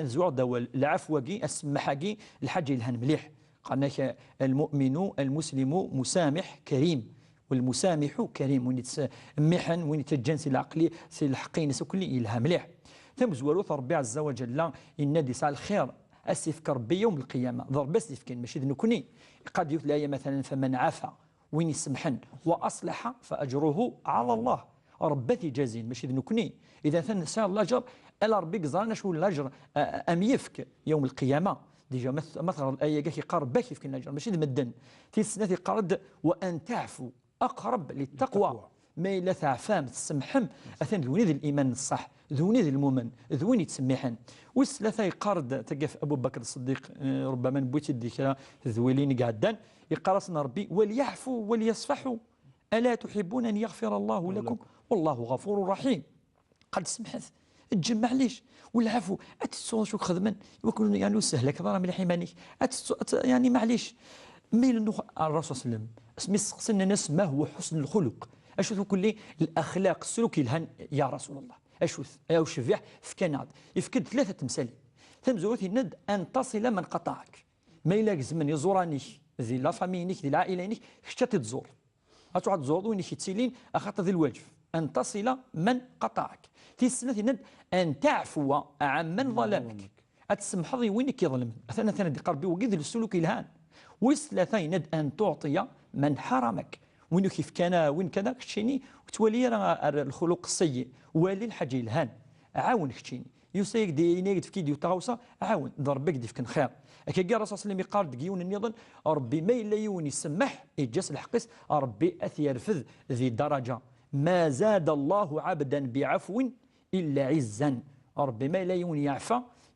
زوار دوال العفوكي السمحاكي الحاج الهان مليح. قالنا المؤمن المسلم مسامح كريم، والمسامح كريم وين محن وين تجنس العقلي سي الحقين كل إلها مليح. ثم زوالو ربي عز وجل إن دي سال الخير أسفك ربي يوم القيامة ضرب أسفكين ماشي ذنكني. قد يقول الآية مثلا فمن عفا وين يسمحن وأصلح فأجره على الله ربتي جازين ماشي ذنكني. إذا ثن سال الأجر ألا ربي قزرنا شو الأجر أم يفك يوم القيامة. ديجا مثلا الآية كي قارب باكي في الأجر ماشي مدن في السنة قرد وأن تعفو أقرب للتقوى. ما إلا تعفام تسمحم أثن ذوني ذي الإيمان الصح ذوني ذي المؤمن ذوني تسمحن. والثلاثة يقارد تقف أبو بكر الصديق ربما نبوتي الذكرى ذويلين قعدان يقرصنا ربي وليعفوا وليصفحوا ألا تحبون أن يغفر الله لكم والله غفور رحيم. قد سمحت تجمع ليش والعفو أتسوى شو خدما يكون يعني سهل كذا من حيمانك يعني معليش. ميل الرسول صلى الله عليه وسلم اسمي سقسنا الناس ما هو حسن الخلق اشوف كل الاخلاق السلوك الهن يا رسول الله اشوف او شفيع في كندا يفكد ثلاثه تمثال ثمزوث الند ان تصل من قطعك ما يلاك زمن يزوراني ذي لا فامينيك ذي العائلينيك شتات تزور غتقعد تزور وين يتسيلين اخاطر ذي الواجب ان تصل من قطعك في السنه الند ان تعفو عمن ظلمك اتسمح ضي وينك يظلم مثلا قربي وقيد السلوك الهان وثلاثة يند أن تعطي من حرمك وين كيف كان وين كذا كتشيني وتولي الخلق السيء والي الحاج الهان عاون كتشيني يسيك دي نيجد في كيديو تاوسا عاون ضربك دي فكن خير كي قال الرسول صلى الله عليه وسلم قال دقيون النظام ربي ما إلا يون يسمح يجس الحقيس ربي أثيرفذ ذي درجة ما زاد الله عبدا بعفو إلا عزا ربي ما إلا يون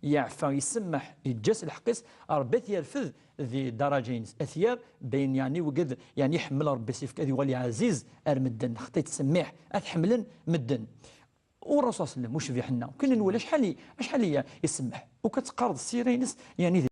يعفى يسمح يجس الحقيس ربي يرفذ ذي درجين اثير بين يعني وقد يعني يحمل ربي سيفك هذي ولي عزيز ارمدن خطيت تسمح اتحملن مدن. والرسول صلى الله عليه وسلم وش في حنا كنا نقول شحال يسمح وكتقارض السيرينس يعني